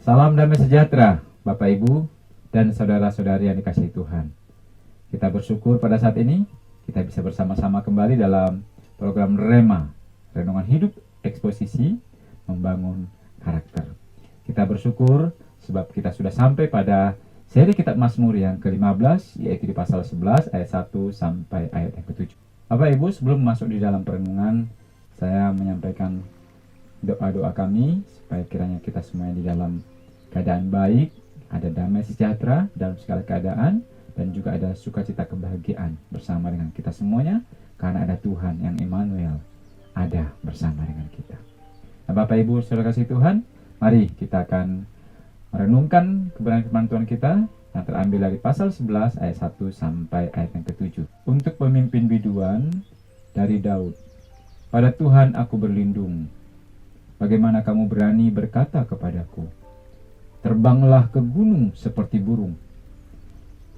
Salam damai sejahtera, Bapak Ibu dan saudara-saudari yang dikasihi Tuhan. Kita bersyukur pada saat ini kita bisa bersama-sama kembali dalam program Rema, Renungan Hidup Eksposisi Membangun Karakter. Kita bersyukur sebab kita sudah sampai pada seri Kitab Mazmur yang ke-15, yaitu di pasal 11 ayat 1 sampai ayat yang ke-7. Bapak Ibu, sebelum masuk di dalam perenungan, saya menyampaikan doa-doa kami supaya kiranya kita semuanya di dalam keadaan baik, ada damai sejahtera dalam segala keadaan, dan juga ada sukacita kebahagiaan bersama dengan kita semuanya, karena ada Tuhan yang Immanuel ada bersama dengan kita. Nah, Bapak Ibu saudara kasih Tuhan, mari kita akan merenungkan kebenaran firman Tuhan kita yang terambil dari pasal 11 ayat 1 sampai ayat yang ke-7. Untuk pemimpin biduan dari Daud. Pada Tuhan aku berlindung. Bagaimana kamu berani berkata kepadaku, terbanglah ke gunung seperti burung.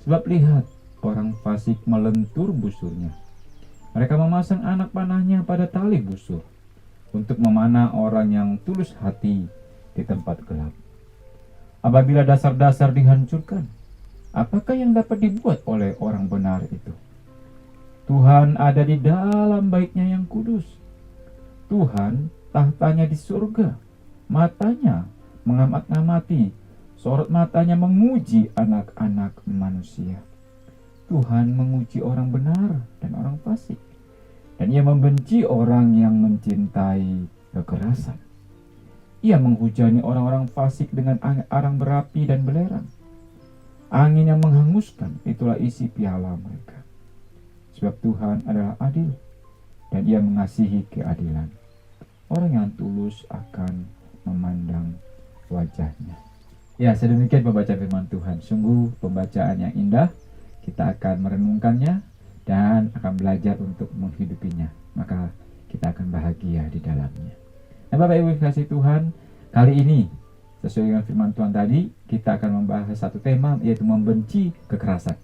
Sebab lihat, orang fasik melentur busurnya. Mereka memasang anak panahnya pada tali busur, untuk memanah orang yang tulus hati di tempat gelap. Apabila dasar-dasar dihancurkan, apakah yang dapat dibuat oleh orang benar itu? Tuhan ada di dalam baitnya yang kudus. Tuhan tahtanya di surga, matanya mengamat-ngamati, sorot matanya menguji anak-anak manusia. Tuhan menguji orang benar dan orang fasik, dan Ia membenci orang yang mencintai kekerasan. Ia menghujani orang-orang fasik dengan arang berapi dan belerang. Angin yang menghanguskan, itulah isi piala mereka. Sebab Tuhan adalah adil, dan Ia mengasihi keadilan. Orang yang tulus akan memandang wajahnya. Ya, sedemikian pembacaan firman Tuhan. Sungguh pembacaan yang indah. Kita akan merenungkannya dan akan belajar untuk menghidupinya. Maka kita akan bahagia di dalamnya. Nah, Bapak Ibu kasih Tuhan, kali ini sesuai dengan firman Tuhan tadi, kita akan membahas satu tema, yaitu membenci kekerasan.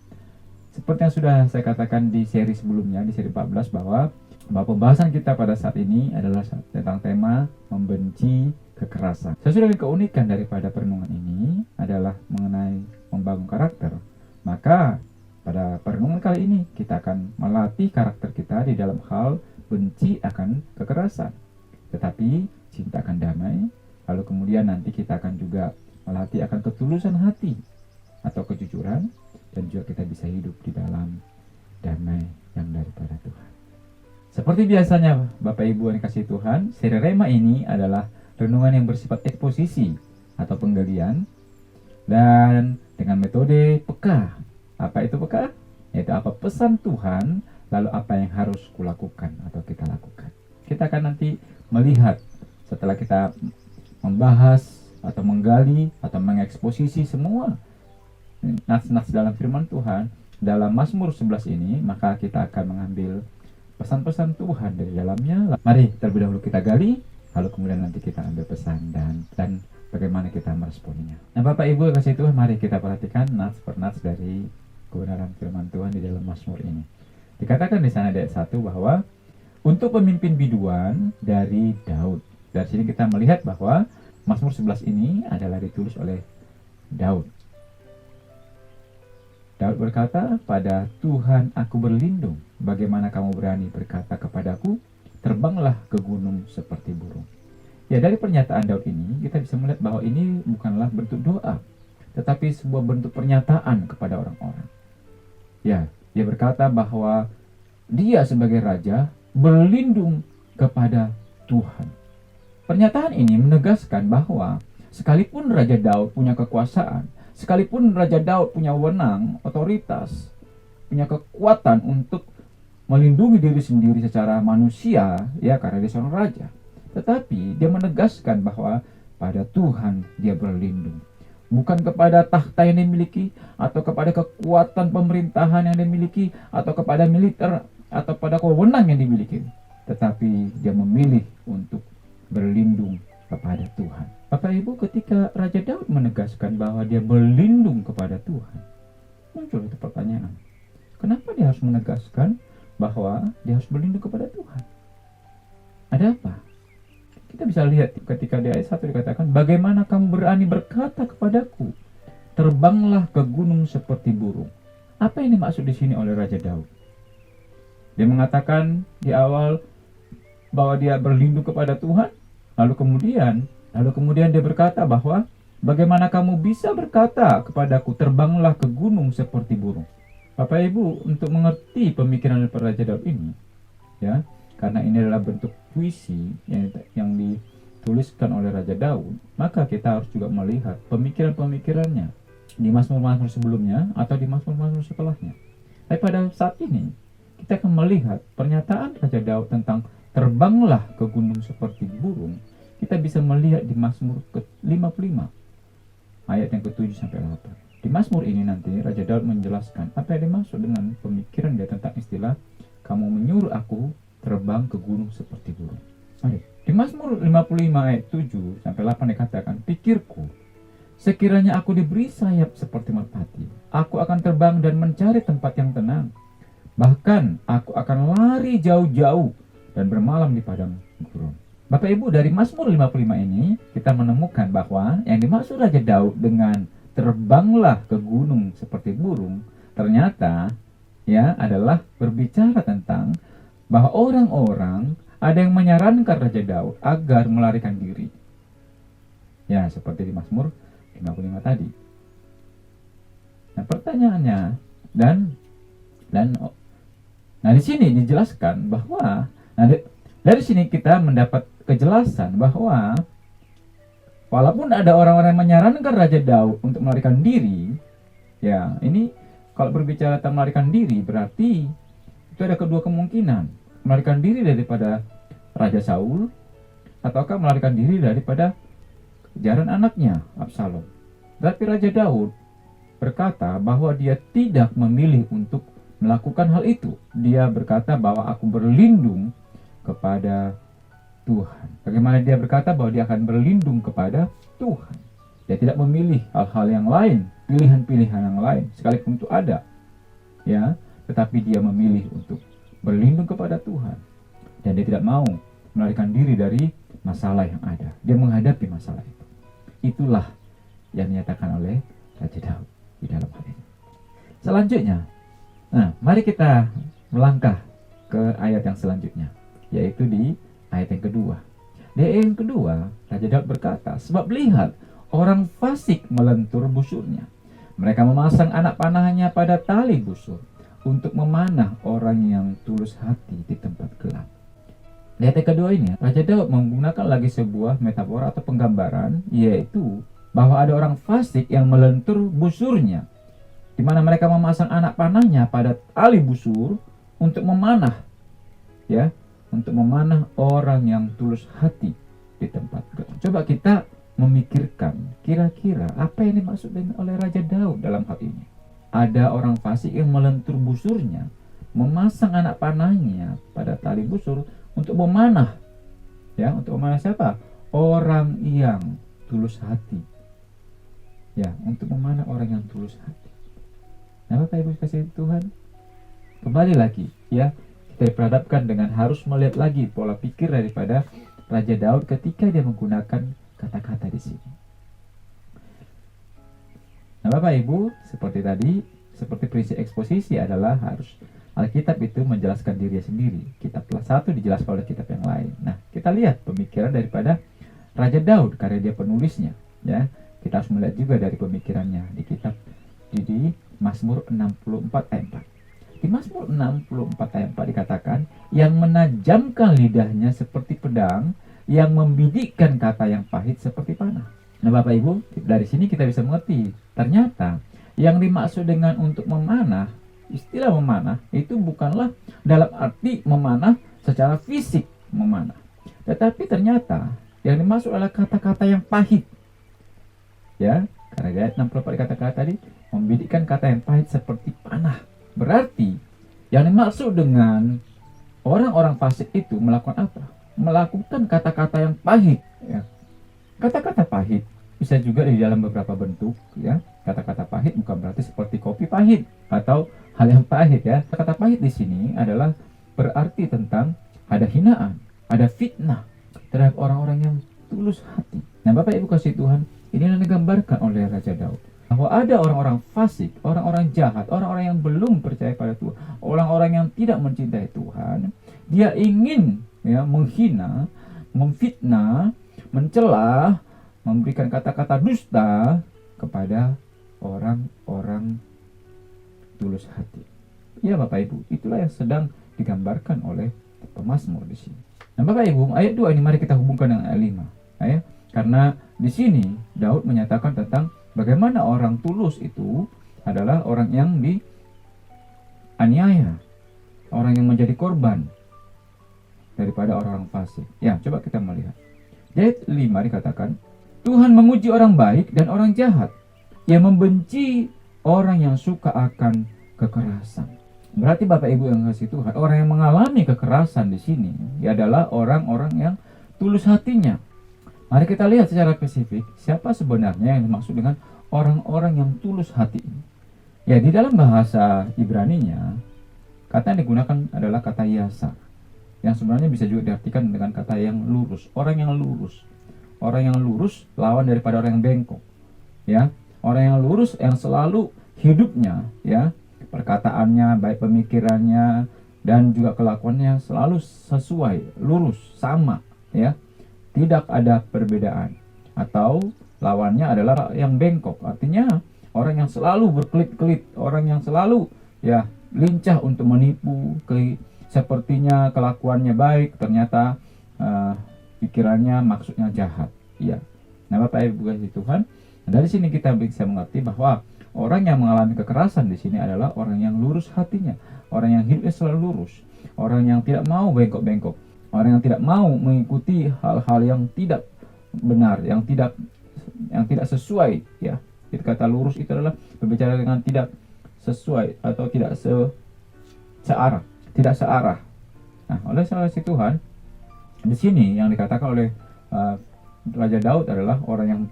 Seperti yang sudah saya katakan di seri sebelumnya, di seri 14, bahwa pembahasan kita pada saat ini adalah tentang tema membenci kekerasan. Sesuai dengan keunikan daripada perenungan ini adalah mengenai membangun karakter. Maka pada perenungan kali ini kita akan melatih karakter kita di dalam hal benci akan kekerasan, tetapi cinta akan damai. Lalu kemudian nanti kita akan juga melatih akan ketulusan hati atau kejujuran, dan juga kita bisa hidup di dalam damai yang daripada Tuhan. Seperti biasanya Bapak Ibu yang dikasihi Tuhan, seri Rema ini adalah renungan yang bersifat eksposisi atau penggalian, dan dengan metode peka. Apa itu peka? Yaitu apa pesan Tuhan, lalu apa yang harus kulakukan atau kita lakukan. Kita akan nanti melihat setelah kita membahas atau menggali atau mengeksposisi semua nas-nas dalam firman Tuhan dalam Mazmur 11 ini, maka kita akan mengambil pesan-pesan Tuhan dari dalamnya. Mari terlebih dahulu kita gali, lalu kemudian nanti kita ambil pesan dan bagaimana kita meresponinya. Nah, Bapak Ibu kasih Tuhan, mari kita perhatikan nats per nats dari kebenaran firman Tuhan di dalam Mazmur ini. Dikatakan di sana ayat 1 bahwa untuk pemimpin biduan dari Daud. Dari sini kita melihat bahwa Mazmur 11 ini adalah ditulis oleh Daud. Daud berkata, pada Tuhan aku berlindung. Bagaimana kamu berani berkata kepadaku, terbanglah ke gunung seperti burung. Ya, dari pernyataan Daud ini kita bisa melihat bahwa ini bukanlah bentuk doa, tetapi sebuah bentuk pernyataan kepada orang-orang. Ya, dia berkata bahwa dia sebagai raja berlindung kepada Tuhan. Pernyataan ini menegaskan bahwa sekalipun Raja Daud punya kekuasaan, sekalipun Raja Daud punya wewenang, otoritas, punya kekuatan untuk melindungi diri sendiri secara manusia, ya, karena dia seorang raja, tetapi dia menegaskan bahwa pada Tuhan dia berlindung. Bukan kepada tahta yang dimiliki, atau kepada kekuatan pemerintahan yang dimiliki, atau kepada militer, atau pada wewenang yang dimiliki, tetapi dia memilih untuk berlindung kepada Tuhan. Bapak Ibu, ketika Raja Daud menegaskan bahwa dia berlindung kepada Tuhan, muncul itu pertanyaan. Kenapa dia harus menegaskan bahwa dia harus berlindung kepada Tuhan? Ada apa? Kita bisa lihat ketika di ayat 1 dikatakan, bagaimana kamu berani berkata kepadaku, terbanglah ke gunung seperti burung. Apa yang dimaksud di sini oleh Raja Daud? Dia mengatakan di awal bahwa dia berlindung kepada Tuhan, lalu kemudian dia berkata bahwa bagaimana kamu bisa berkata kepadaku, terbanglah ke gunung seperti burung. Bapak Ibu, untuk mengerti pemikiran dari Raja Daud ini, ya, karena ini adalah bentuk puisi yang dituliskan oleh Raja Daud, maka kita harus juga melihat pemikiran-pemikirannya di Mazmur-Mazmur sebelumnya atau di Mazmur-Mazmur setelahnya. Tapi pada saat ini kita akan melihat pernyataan Raja Daud tentang terbanglah ke gunung seperti burung. Kita bisa melihat di Mazmur ke-55 ayat yang ke-7 sampai 8. Di Mazmur ini nanti Raja Daud menjelaskan apa yang dimaksud dengan pemikiran dia tentang istilah kamu menyuruh aku terbang ke gunung seperti burung. Di Mazmur 55 ayat 7 sampai 8 dikatakan, pikirku, sekiranya aku diberi sayap seperti merpati, aku akan terbang dan mencari tempat yang tenang. Bahkan aku akan lari jauh-jauh dan bermalam di padang gurun. Bapak Ibu, dari Mazmur 55 ini kita menemukan bahwa yang dimaksud Raja Daud dengan terbanglah ke gunung seperti burung ternyata ya adalah berbicara tentang bahwa orang-orang ada yang menyarankan Raja Daud agar melarikan diri. Ya, seperti di Mazmur 55 tadi. Nah, pertanyaannya nah di sini dijelaskan bahwa dari sini kita mendapat kejelasan bahwa walaupun ada orang-orang yang menyarankan Raja Daud untuk melarikan diri, ya, ini kalau berbicara tentang melarikan diri berarti itu ada kedua kemungkinan, melarikan diri daripada Raja Saul ataukah melarikan diri daripada kejaran anaknya Absalom. Tapi Raja Daud berkata bahwa dia tidak memilih untuk melakukan hal itu. Dia berkata bahwa aku berlindung kepada Tuhan. Bagaimana dia berkata bahwa dia akan berlindung kepada Tuhan. Dia tidak memilih hal-hal yang lain, pilihan-pilihan yang lain, sekalipun itu ada. Ya, tetapi dia memilih untuk berlindung kepada Tuhan. Dan dia tidak mau melarikan diri dari masalah yang ada. Dia menghadapi masalah itu. Itulah yang dinyatakan oleh Raja Daud di dalam hal ini. Selanjutnya, mari kita melangkah ke ayat yang selanjutnya, yaitu di ayat yang kedua. Di ayat yang kedua, Raja Daud berkata, sebab lihat, orang fasik melentur busurnya. Mereka memasang anak panahnya pada tali busur untuk memanah orang yang tulus hati di tempat gelap. Di ayat kedua ini, Raja Daud menggunakan lagi sebuah metafora atau penggambaran, yaitu bahwa ada orang fasik yang melentur busurnya, di mana mereka memasang anak panahnya pada tali busur untuk memanah, ya, untuk memanah orang yang tulus hati di tempat gelap. Coba kita memikirkan kira-kira apa yang dimaksud oleh Raja Daud dalam hal ini. Ada orang fasik yang melentur busurnya, memasang anak panahnya pada tali busur untuk memanah, ya, untuk memanah siapa? Orang yang tulus hati, ya, untuk memanah orang yang tulus hati. Nah, Bapak Ibu kasih Tuhan, kembali lagi, ya, kita diperhadapkan dengan harus melihat lagi pola pikir daripada Raja Daud ketika dia menggunakan kata-kata di sini. Nah, Bapak Ibu, seperti tadi, seperti prinsip eksposisi adalah harus Alkitab itu menjelaskan dirinya sendiri. Kitab satu dijelaskan oleh kitab yang lain. Nah, kita lihat pemikiran daripada Raja Daud karena dia penulisnya. Ya, kita harus melihat juga dari pemikirannya di kitab di Mazmur 64 ayat 4. Di Mazmur 64 ayat 4 dikatakan, yang menajamkan lidahnya seperti pedang, yang membidikkan kata yang pahit seperti panah. Nah, Bapak Ibu, dari sini kita bisa mengerti, ternyata yang dimaksud dengan untuk memanah, istilah memanah itu bukanlah dalam arti memanah secara fisik memanah, tetapi ternyata yang dimaksud adalah kata-kata yang pahit. Ya, karena ayat 64 kata-kata tadi membidikkan kata yang pahit seperti panah. Berarti yang dimaksud dengan orang-orang fasik itu melakukan apa? Melakukan kata-kata yang pahit. Ya. Kata-kata pahit bisa juga di dalam beberapa bentuk. Ya, kata-kata pahit bukan berarti seperti kopi pahit atau hal yang pahit. Ya, kata pahit di sini adalah berarti tentang ada hinaan, ada fitnah. terhadap orang-orang yang tulus hati. Nah, Bapak Ibu kasih Tuhan, inilah digambarkan oleh Raja Daud, bahwa ada orang-orang fasik, orang-orang jahat, orang-orang yang belum percaya pada Tuhan, orang-orang yang tidak mencintai Tuhan. Dia ingin menghina, memfitnah, mencela, memberikan kata-kata dusta kepada orang-orang tulus hati. Ya Bapak Ibu, itulah yang sedang digambarkan oleh pemazmur di sini. Nah Bapak Ibu, ayat 2 ini mari kita hubungkan dengan ayat 5. Ya, karena di sini Daud menyatakan tentang bagaimana orang tulus itu adalah orang yang dianiaya, orang yang menjadi korban daripada orang-orang fasik. Ya, coba kita melihat. Di ayat 5 dikatakan, Tuhan menguji orang baik dan orang jahat. Ia membenci orang yang suka akan kekerasan. Berarti Bapak Ibu yang kasih Tuhan, orang yang mengalami kekerasan di sini adalah orang-orang yang tulus hatinya. Mari kita lihat secara spesifik siapa sebenarnya yang dimaksud dengan orang-orang yang tulus hati ini. Ya, di dalam bahasa Ibrani-nya kata yang digunakan adalah kata yasar, yang sebenarnya bisa juga diartikan dengan kata yang lurus, orang yang lurus. Orang yang lurus lawan daripada orang yang bengkok. Ya, orang yang lurus yang selalu hidupnya, ya, perkataannya, baik pemikirannya dan juga kelakuannya selalu sesuai, lurus, sama, ya. Tidak ada perbedaan. Atau lawannya adalah yang bengkok. Artinya orang yang selalu berkelit-kelit, orang yang selalu ya lincah untuk menipu, sepertinya kelakuannya baik, ternyata pikirannya maksudnya jahat. Ya. Nah, Bapak Ibu kasih Tuhan, dari sini kita bisa mengerti bahwa orang yang mengalami kekerasan di sini adalah orang yang lurus hatinya, orang yang hidupnya selalu lurus, orang yang tidak mau bengkok-bengkok, orang yang tidak mau mengikuti hal-hal yang tidak benar, yang tidak sesuai. Ya, itu kata lurus itu adalah berbicara dengan tidak sesuai atau tidak searah, tidak searah. Nah, oleh salah si Tuhan, di sini yang dikatakan oleh Raja Daud adalah orang yang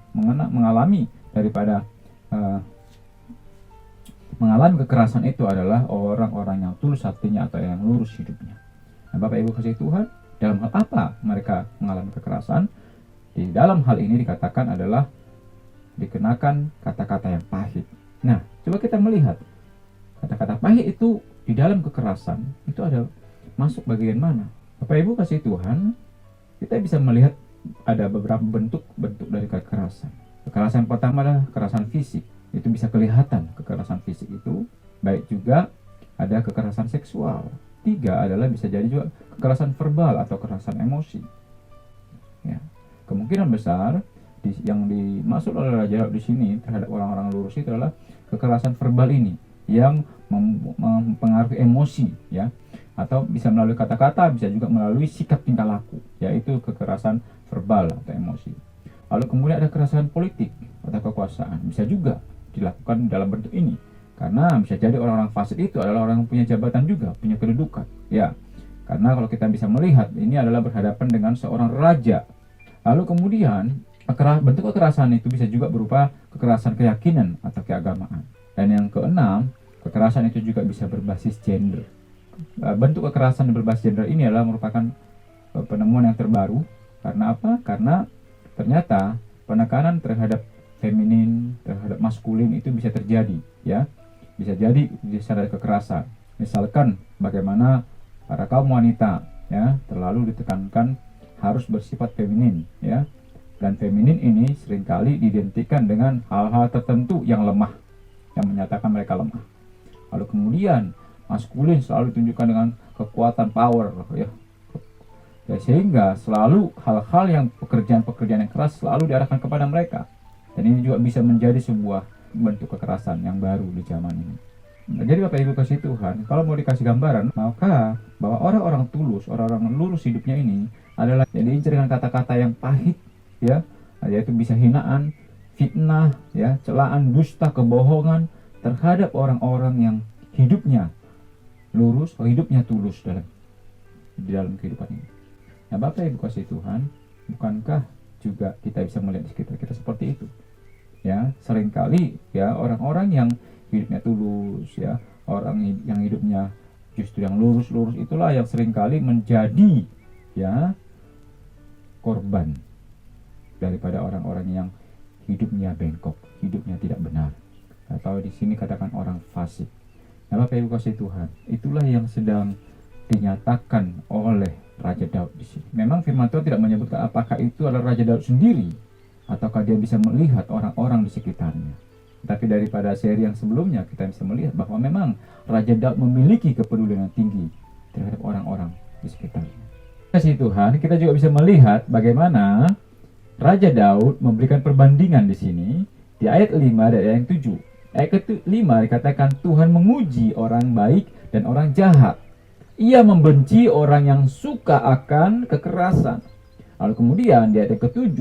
mengalami daripada mengalami kekerasan itu adalah orang-orang yang tulus hatinya atau yang lurus hidupnya. Nah, Bapak Ibu kasih Tuhan, dalam hal apa mereka mengalami kekerasan? Di dalam hal ini dikatakan adalah dikenakan kata-kata yang pahit. Nah, coba kita melihat kata-kata pahit itu di dalam kekerasan itu ada masuk bagian mana? Bapak Ibu kasih Tuhan, kita bisa melihat ada beberapa bentuk dari kekerasan. Kekerasan pertama adalah kekerasan fisik. Itu bisa kelihatan kekerasan fisik itu. Baik juga ada kekerasan seksual. 3 adalah bisa jadi juga kekerasan verbal atau kekerasan emosi. Ya. Kemungkinan besar yang dimaksud oleh Raja Daud di sini terhadap orang-orang lurus itu adalah kekerasan verbal ini yang mempengaruhi emosi, ya, atau bisa melalui kata-kata, bisa juga melalui sikap tingkah laku, yaitu kekerasan verbal atau emosi. Lalu kemudian ada kekerasan politik atau kekuasaan, bisa juga dilakukan dalam bentuk ini, karena bisa jadi orang-orang fasik itu adalah orang yang punya jabatan juga, punya kedudukan, ya. Karena kalau kita bisa melihat ini adalah berhadapan dengan seorang raja. Lalu kemudian bentuk kekerasan itu bisa juga berupa kekerasan keyakinan atau keagamaan. Dan yang keenam, kekerasan itu juga bisa berbasis gender. Bentuk kekerasan berbasis gender ini adalah merupakan penemuan yang terbaru. Karena apa? Karena ternyata penekanan terhadap feminin, terhadap maskulin itu bisa terjadi, ya. Bisa jadi secara kekerasan. Misalkan bagaimana para kaum wanita, ya, terlalu ditekankan harus bersifat feminin, ya. Dan feminin ini seringkali diidentikan dengan hal-hal tertentu yang lemah, yang menyatakan mereka lemah. Lalu kemudian maskulin selalu ditunjukkan dengan kekuatan, power, ya. Sehingga selalu hal-hal yang pekerjaan-pekerjaan yang keras selalu diarahkan kepada mereka. Dan ini juga bisa menjadi sebuah bentuk kekerasan yang baru di zaman ini. Nah, jadi Bapak Ibu kasih Tuhan, kalau mau dikasih gambaran, maka bahwa orang-orang tulus, orang-orang lurus hidupnya ini adalah yang diincar dengan kata-kata yang pahit, ya, yaitu bisa hinaan, fitnah, ya, celaan, dusta, kebohongan terhadap orang-orang yang hidupnya lurus, hidupnya tulus di dalam kehidupan ini. Nah, Bapak Ibu kasih Tuhan, bukankah juga kita bisa melihat di sekitar kita seperti itu? Ya, seringkali ya orang-orang yang hidupnya tulus, ya, orang yang hidupnya justru yang lurus-lurus itulah yang seringkali menjadi, ya, korban daripada orang-orang yang hidupnya bengkok, hidupnya tidak benar, atau di sini katakan orang fasik. Nah, Bapak Ibu kasih Tuhan, itulah yang sedang dinyatakan oleh Raja Daud di sini. Memang firman Tuhan tidak menyebutkan apakah itu adalah Raja Daud sendiri ataukah dia bisa melihat orang-orang di sekitarnya. Tapi daripada seri yang sebelumnya kita bisa melihat bahwa memang Raja Daud memiliki kepedulian yang tinggi terhadap orang-orang di sekitarnya. Kasih Tuhan, kita juga bisa melihat bagaimana Raja Daud memberikan perbandingan di sini di ayat 5 dan ayat 7. Ayat ke-5 dikatakan Tuhan menguji orang baik dan orang jahat. Ia membenci orang yang suka akan kekerasan. Lalu kemudian di ayat ke-7,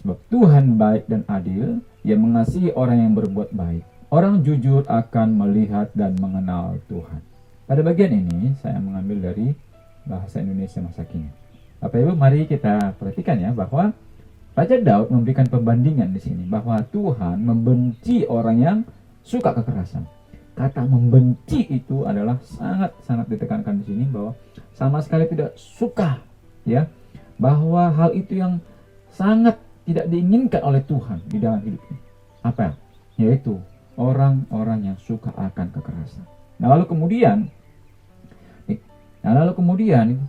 sebab Tuhan baik dan adil, Ia mengasihi orang yang berbuat baik. Orang jujur akan melihat dan mengenal Tuhan. Pada bagian ini saya mengambil dari bahasa Indonesia masa kini. Bapak Ibu, mari kita perhatikan ya bahwa Raja Daud memberikan perbandingan di sini bahwa Tuhan membenci orang yang suka kekerasan. Kata membenci itu adalah sangat ditekankan di sini bahwa sama sekali tidak suka, ya, bahwa hal itu yang sangat tidak diinginkan oleh Tuhan di dalam hidupnya. Apa? Yaitu orang-orang yang suka akan kekerasan. Nah lalu kemudian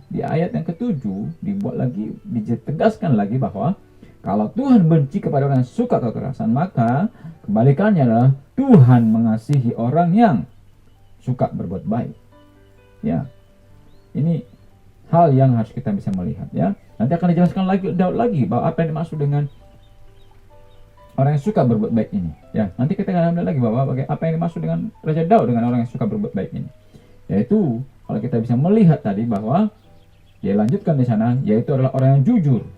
di ayat yang ke-7 ditegaskan lagi bahwa kalau Tuhan benci kepada orang yang suka kekerasan, maka kebalikannya adalah Tuhan mengasihi orang yang suka berbuat baik. Ya, ini hal yang harus kita bisa melihat ya. Nanti akan dijelaskan Daud lagi bahwa apa yang dimaksud dengan orang yang suka berbuat baik ini. Ya, nanti kita akan ambil lagi bahwa apa yang dimaksud dengan Raja Daud dengan orang yang suka berbuat baik ini. Yaitu kalau kita bisa melihat tadi bahwa dia lanjutkan di sana, yaitu adalah orang yang jujur.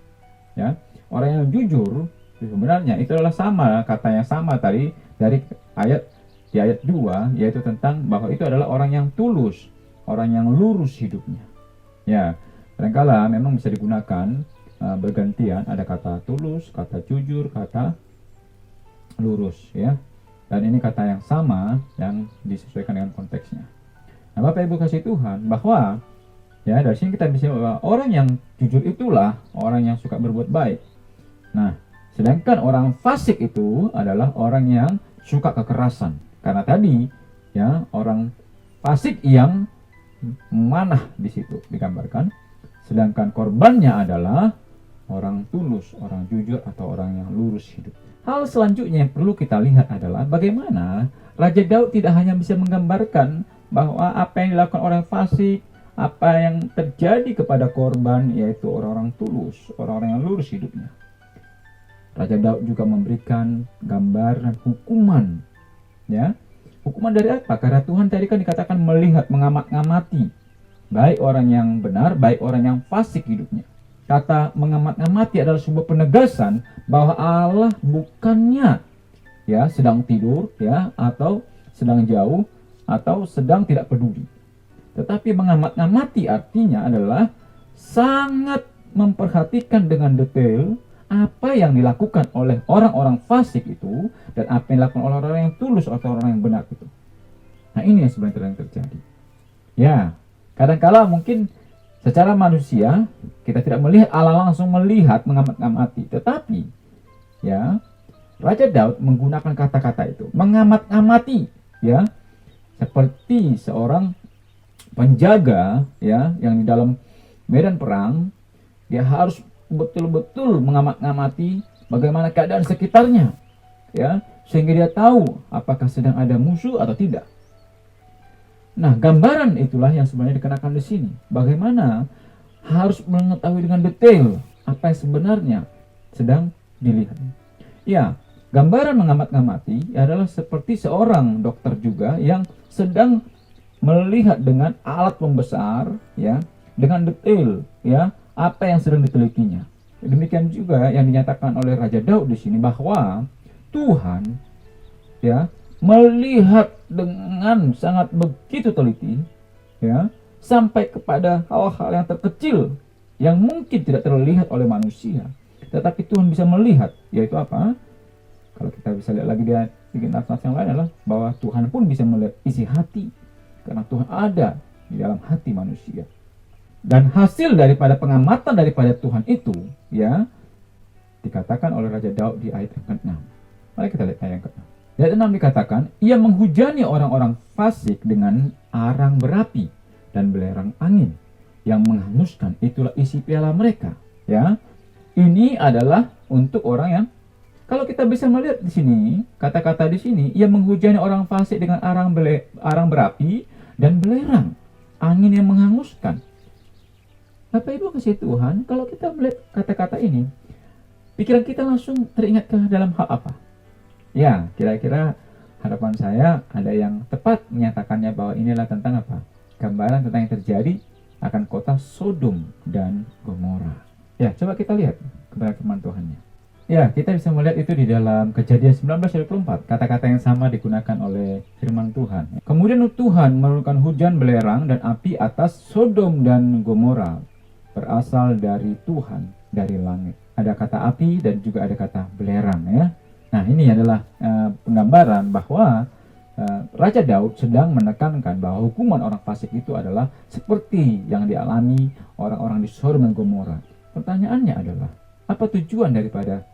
Ya, orang yang jujur sebenarnya itu adalah sama, kata yang sama tadi dari di ayat 2, yaitu tentang bahwa itu adalah orang yang tulus, orang yang lurus hidupnya. Ya, kadang-kala memang bisa digunakan bergantian, ada kata tulus, kata jujur, kata lurus ya. Dan ini kata yang sama yang disesuaikan dengan konteksnya. Nah, Bapak Ibu kasih Tuhan, bahwa ya dari sini kita bisa bahwa orang yang jujur itulah orang yang suka berbuat baik. Nah, sedangkan orang fasik itu adalah orang yang suka kekerasan. Karena tadi ya orang fasik yang memanah di situ digambarkan, sedangkan korbannya adalah orang tulus, orang jujur atau orang yang lurus hidup. Hal selanjutnya yang perlu kita lihat adalah bagaimana Raja Daud tidak hanya bisa menggambarkan bahwa apa yang dilakukan orang fasik, apa yang terjadi kepada korban, yaitu orang-orang tulus, orang-orang yang lurus hidupnya. Raja Daud juga memberikan gambaran hukuman, ya. Hukuman dari apa? Karena Tuhan tadi kan dikatakan melihat, mengamat-ngamati, baik orang yang benar, baik orang yang fasik hidupnya. Kata mengamat-ngamati adalah sebuah penegasan bahwa Allah bukannya ya sedang tidur, ya, atau sedang jauh, atau sedang tidak peduli. Tetapi mengamat-ngamati artinya adalah sangat memperhatikan dengan detail apa yang dilakukan oleh orang-orang fasik itu dan apa yang dilakukan oleh orang yang tulus atau orang yang benar itu. Nah, ini yang sebenarnya terjadi. Ya, kadang-kala mungkin secara manusia kita tidak melihat Allah langsung melihat mengamat-ngamati, tetapi ya Raja Daud menggunakan kata-kata itu, mengamat-ngamati, ya, seperti seorang penjaga ya yang di dalam medan perang dia harus betul-betul mengamat-ngamati bagaimana keadaan sekitarnya, ya, sehingga dia tahu apakah sedang ada musuh atau tidak. Nah, gambaran itulah yang sebenarnya dikenakan di sini. Bagaimana harus mengetahui dengan detail apa yang sebenarnya sedang dilihat. Ya, gambaran mengamat-ngamati adalah seperti seorang dokter juga yang sedang melihat dengan alat pembesar, ya, dengan detail, ya, apa yang sedang ditelitinya. Demikian juga yang dinyatakan oleh Raja Daud di sini bahwa Tuhan, ya, melihat dengan sangat begitu teliti, ya, sampai kepada hal-hal yang terkecil yang mungkin tidak terlihat oleh manusia, tetapi Tuhan bisa melihat, yaitu apa? Kalau kita bisa lihat lagi di nas-nas yang lain adalah bahwa Tuhan pun bisa melihat isi hati, karena Tuhan ada di dalam hati manusia. Dan hasil daripada pengamatan daripada Tuhan itu, ya, dikatakan oleh Raja Daud di ayat yang ke-6. Mari kita lihat ayat yang ke-6. Di ayat 6 dikatakan, ia menghujani orang-orang fasik dengan arang berapi dan belerang angin yang menghanguskan, itulah isi piala mereka. Ya, ini adalah untuk orang yang, kalau kita bisa melihat di sini, kata-kata di sini, ia menghujani orang fasik dengan arang berapi dan belerang angin yang menghanguskan. Bapak Ibu kasih Tuhan, kalau kita melihat kata-kata ini, pikiran kita langsung teringat ke dalam hal apa? Ya, kira-kira harapan saya ada yang tepat menyatakannya bahwa inilah tentang apa? Gambaran tentang yang terjadi akan kota Sodom dan Gomora. Ya, coba kita lihat kepada firman Tuhannya. Ya, kita bisa melihat itu di dalam Kejadian 19:24. Kata-kata yang sama digunakan oleh firman Tuhan. Kemudian Tuhan menurunkan hujan belerang dan api atas Sodom dan Gomora, berasal dari Tuhan, dari langit. Ada kata api dan juga ada kata belerang, ya. Nah, ini adalah penggambaran bahwa Raja Daud sedang menekankan bahwa hukuman orang fasik itu adalah seperti yang dialami orang-orang di Sodom dan Gomora. Pertanyaannya adalah, apa tujuan daripada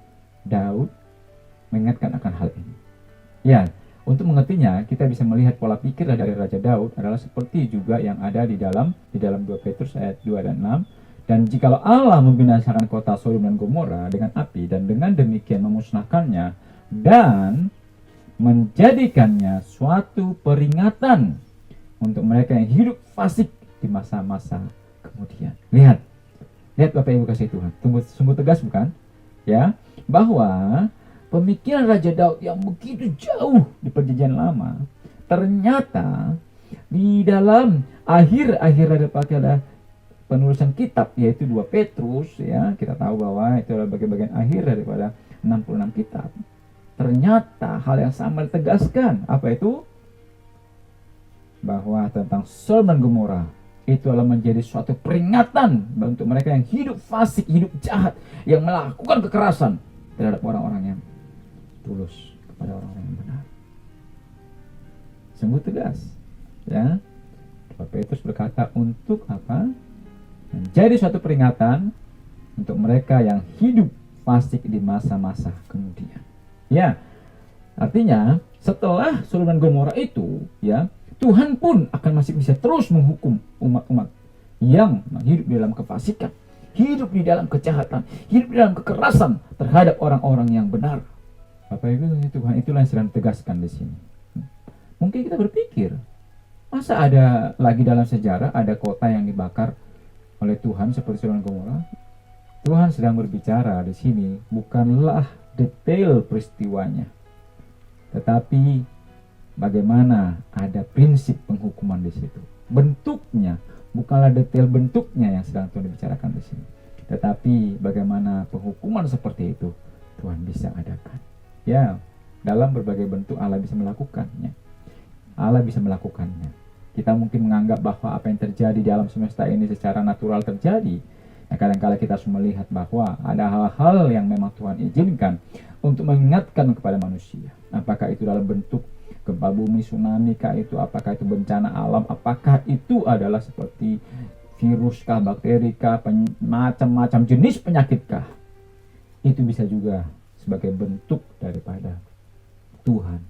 Daud mengingatkan akan hal ini? Ya, untuk mengertinya kita bisa melihat pola pikir dari Raja Daud adalah seperti juga yang ada di dalam 2 Petrus ayat 2 dan 6. Dan jikalau Allah membinasakan kota Sodom dan Gomora dengan api dan dengan demikian memusnahkannya dan menjadikannya suatu peringatan untuk mereka yang hidup fasik di masa-masa kemudian. Lihat Bapak Ibu kasih Tuhan, sungguh tegas bukan? Ya, bahwa pemikiran Raja Daud yang begitu jauh di Perjanjian Lama, ternyata di dalam akhir-akhir daripada penulisan kitab, yaitu 2 Petrus, ya, kita tahu bahwa itu adalah bagian-bagian akhir daripada 66 kitab. Ternyata hal yang sama ditegaskan. Apa itu? Bahwa tentang Sodom dan Gomora itu adalah menjadi suatu peringatan untuk mereka yang hidup fasik, hidup jahat, yang melakukan kekerasan terhadap orang-orang yang tulus, kepada orang-orang yang benar. Sungguh tegas, ya. Petrus berkata untuk apa? Menjadi suatu peringatan untuk mereka yang hidup fasik di masa-masa kemudian. Ya, artinya setelah Sodom dan Gomora itu, ya, Tuhan pun akan masih bisa terus menghukum umat-umat yang hidup di dalam kefasikan, hidup di dalam kejahatan, hidup di dalam kekerasan terhadap orang-orang yang benar. Bapak Ibu, Tuhan itulah yang sedang tegaskan di sini. Mungkin kita berpikir, masa ada lagi dalam sejarah ada kota yang dibakar oleh Tuhan seperti Sodom dan Gomora? Tuhan sedang berbicara di sini bukanlah detail peristiwanya, tetapi bagaimana ada prinsip penghukuman di situ. Bentuknya bukanlah detail bentuknya yang sedang Tuhan bicarakan di sini, tetapi bagaimana penghukuman seperti itu Tuhan bisa adakan. Ya, dalam berbagai bentuk Allah bisa melakukannya. Allah bisa melakukannya. Kita mungkin menganggap bahwa apa yang terjadi di alam semesta ini secara natural terjadi. Nah, kadang-kala kita harus melihat bahwa ada hal-hal yang memang Tuhan izinkan untuk mengingatkan kepada manusia. Apakah itu dalam bentuk gempa bumi, tsunami kah itu, apakah itu bencana alam, apakah itu adalah seperti virus kah, bakteri kah, macam-macam jenis penyakit kah. Itu bisa juga sebagai bentuk daripada Tuhan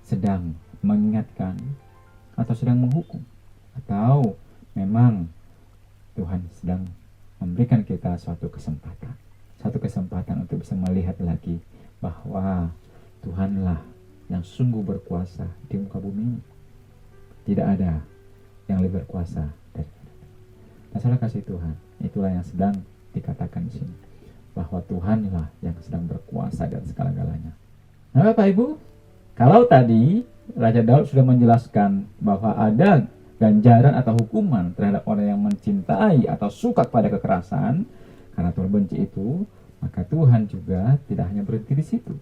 sedang mengingatkan atau sedang menghukum, atau memang Tuhan sedang memberikan kita suatu kesempatan untuk bisa melihat lagi bahwa Tuhanlah yang sungguh berkuasa di muka bumi ini. Tidak ada yang lebih berkuasa daripada itu. Nah, saudara kasih Tuhan, itulah yang sedang dikatakan di sini, bahwa Tuhanlah yang sedang berkuasa dan segala-galanya. Nah, Bapak Ibu, kalau tadi Raja Daud sudah menjelaskan bahwa ada ganjaran atau hukuman terhadap orang yang mencintai atau suka kepada kekerasan karena Tuhan benci itu, maka Tuhan juga tidak hanya berhenti di situ.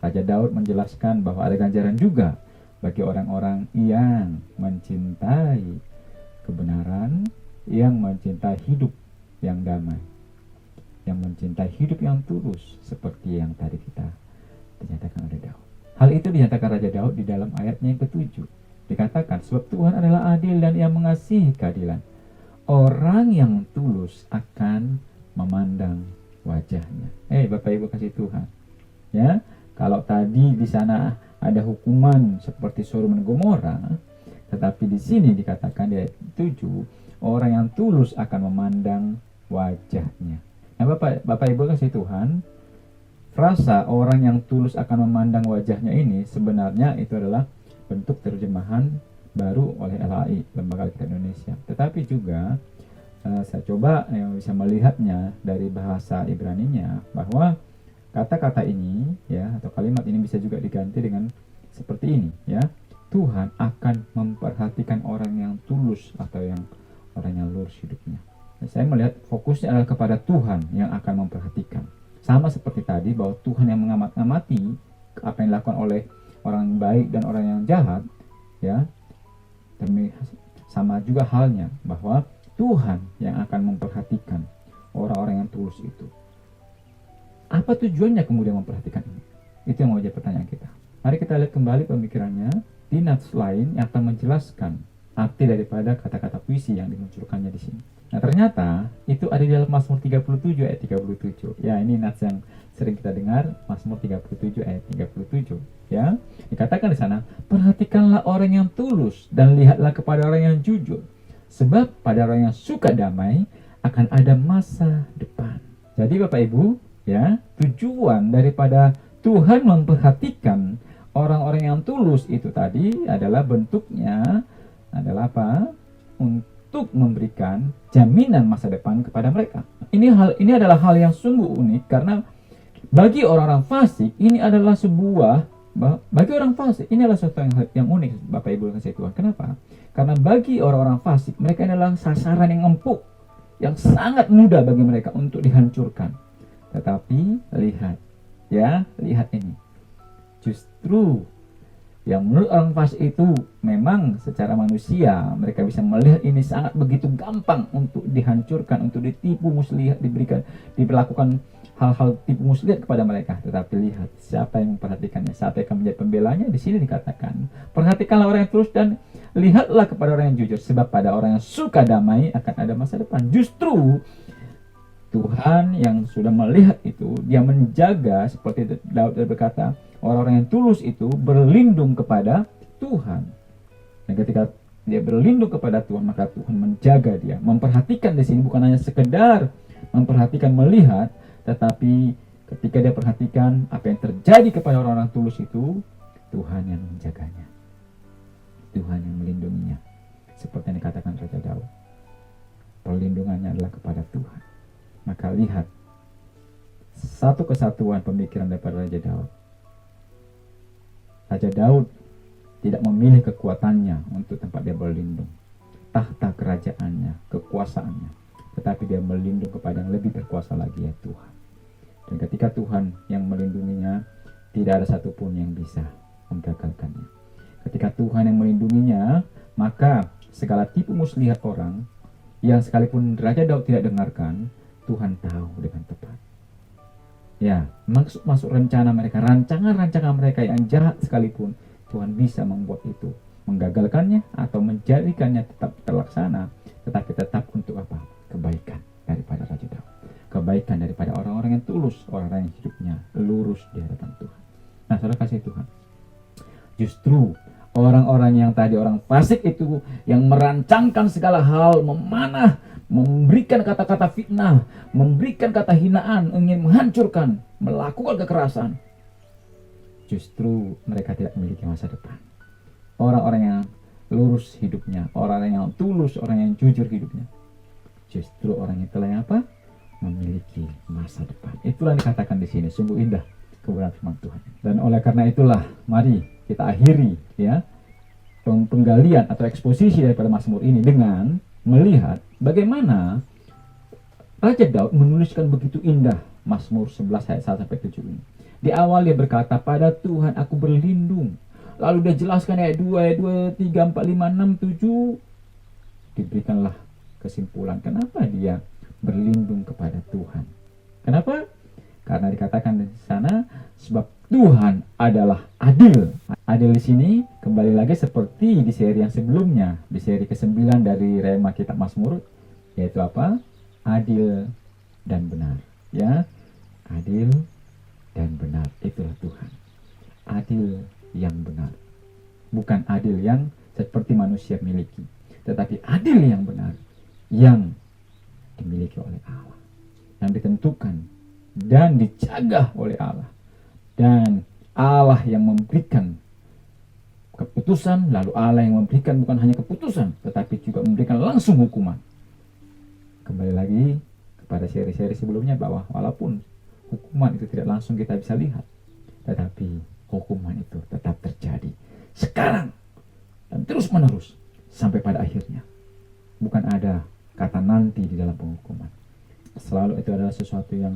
Raja Daud menjelaskan bahwa ada ganjaran juga bagi orang-orang yang mencintai kebenaran, yang mencintai hidup yang damai, yang mencintai hidup yang tulus, seperti yang tadi kita dinyatakan oleh Daud. Hal itu dinyatakan Raja Daud di dalam ayatnya yang ke-7. Dikatakan, sebab Tuhan adalah adil dan Ia mengasihi keadilan. orang yang tulus akan memandang wajahnya. Bapak Ibu kasih Tuhan. Ya, kalau tadi di sana ada hukuman seperti Sodom dan Gomora, tetapi di sini dikatakan di ayat 7, orang yang tulus akan memandang wajahnya. Nah, Bapak Ibu kasih Tuhan, frasa orang yang tulus akan memandang wajahnya ini sebenarnya itu adalah bentuk terjemahan baru oleh LAI, Lembaga Alkitab Indonesia. Tetapi juga saya coba bisa melihatnya dari bahasa Ibraninya, bahwa kata-kata ini ya, atau kalimat ini bisa juga diganti dengan seperti ini ya. Tuhan akan memperhatikan orang yang tulus atau orang yang lurus hidupnya. Saya melihat fokusnya adalah kepada Tuhan yang akan memperhatikan. Sama seperti tadi bahwa Tuhan yang mengamati apa yang dilakukan oleh orang baik dan orang yang jahat, ya. Sama juga halnya bahwa Tuhan yang akan memperhatikan orang-orang yang tulus itu. Apa tujuannya kemudian memperhatikan ini? Itu yang menjadi pertanyaan kita. Mari kita lihat kembali pemikirannya di nats lain yang akan menjelaskan arti daripada kata-kata puisi yang dimunculkannya di sini. Nah, ternyata itu ada di dalam Mazmur 37 ayat 37. Ya, ini nats yang sering kita dengar, Mazmur 37 ayat 37. Ya, dikatakan di sana, perhatikanlah orang yang tulus dan lihatlah kepada orang yang jujur. Sebab pada orang yang suka damai akan ada masa depan. Jadi Bapak Ibu, ya, tujuan daripada Tuhan memperhatikan orang-orang yang tulus itu tadi adalah bentuknya adalah apa? Untuk memberikan jaminan masa depan kepada mereka. Ini adalah hal yang sungguh unik, karena bagi orang-orang fasik ini adalah sesuatu yang unik, Bapak Ibu kasih Tuhan. Kenapa? Karena bagi orang-orang fasik, mereka adalah sasaran yang empuk, yang sangat mudah bagi mereka untuk dihancurkan. Tetapi lihat ini. Justru yang menurut orang fasik itu memang secara manusia mereka bisa melihat ini sangat begitu gampang untuk dihancurkan, untuk ditipu muslihat, diberlakukan hal-hal tipu muslihat kepada mereka. Tetapi lihat siapa yang memperhatikannya, siapa yang akan menjadi pembelanya. Di sini dikatakan, perhatikanlah orang yang tulus dan lihatlah kepada orang yang jujur, sebab pada orang yang suka damai akan ada masa depan. Justru Tuhan yang sudah melihat itu, dia menjaga, seperti Daud berkata, orang-orang yang tulus itu berlindung kepada Tuhan. Dan ketika dia berlindung kepada Tuhan, maka Tuhan menjaga dia. Memperhatikan di sini bukan hanya sekedar memperhatikan, melihat, tetapi ketika dia perhatikan apa yang terjadi kepada orang-orang tulus itu, Tuhan yang menjaganya, Tuhan yang melindunginya. Seperti yang dikatakan Raja Daud, perlindungannya adalah kepada Tuhan. Maka lihat satu kesatuan pemikiran daripada Raja Daud. Raja Daud tidak memilih kekuatannya untuk tempat dia berlindung, tahta kerajaannya, kekuasaannya, tetapi dia melindung kepada yang lebih berkuasa lagi, ya Tuhan. Dan ketika Tuhan yang melindunginya, tidak ada satupun yang bisa menggagalkannya. Ketika Tuhan yang melindunginya, maka segala tipu muslihat orang yang sekalipun Raja Daud tidak dengarkan, Tuhan tahu dengan tepat. Ya, masuk rencana mereka, rancangan-rancangan mereka yang jahat sekalipun, Tuhan bisa membuat itu, menggagalkannya atau menjadikannya tetap terlaksana, tetapi tetap untuk apa? Kebaikan daripada Raja Daud, kebaikan daripada orang-orang yang tulus, orang-orang yang hidupnya lurus di hadapan Tuhan. Nah, saudara kasih Tuhan, justru orang-orang yang tadi orang fasik itu, yang merancangkan segala hal, memanah, memberikan kata-kata fitnah, memberikan kata hinaan, ingin menghancurkan, melakukan kekerasan, justru mereka tidak memiliki masa depan. Orang-orang yang lurus hidupnya, orang yang tulus, orang yang jujur hidupnya, justru orang itulah yang apa? Memiliki masa depan. Itulah yang dikatakan di sini. Sungguh indah kebenaran firman Tuhan. Dan oleh karena itulah, mari kita akhiri ya penggalian atau eksposisi daripada Mazmur ini dengan melihat bagaimana Raja Daud menuliskan begitu indah Mazmur 11 ayat 1 sampai 7 ini. Di awal dia berkata, pada Tuhan aku berlindung. Lalu dia jelaskan ayat 2, ayat 2, 3, 4, 5, 6, 7. Diberikanlah kesimpulan kenapa dia berlindung kepada Tuhan. Kenapa? Karena dikatakan di sana, sebab Tuhan adalah adil. Adil di sini kembali lagi seperti di seri yang sebelumnya, di seri ke-9 dari Rema Kitab Mazmur, yaitu apa? Adil dan benar. Ya, adil dan benar, itulah Tuhan. Adil yang benar, bukan adil yang seperti manusia miliki, tetapi adil yang benar yang dimiliki oleh Allah, yang ditentukan dan dijaga oleh Allah, dan Allah yang memberikan keputusan, lalu Allah yang memberikan bukan hanya keputusan tetapi juga memberikan langsung hukuman. Kembali lagi kepada seri-seri sebelumnya bahwa walaupun hukuman itu tidak langsung kita bisa lihat, tetapi hukuman itu tetap terjadi sekarang dan terus menerus sampai pada akhirnya. Bukan ada kata nanti di dalam penghukuman. Selalu itu adalah sesuatu yang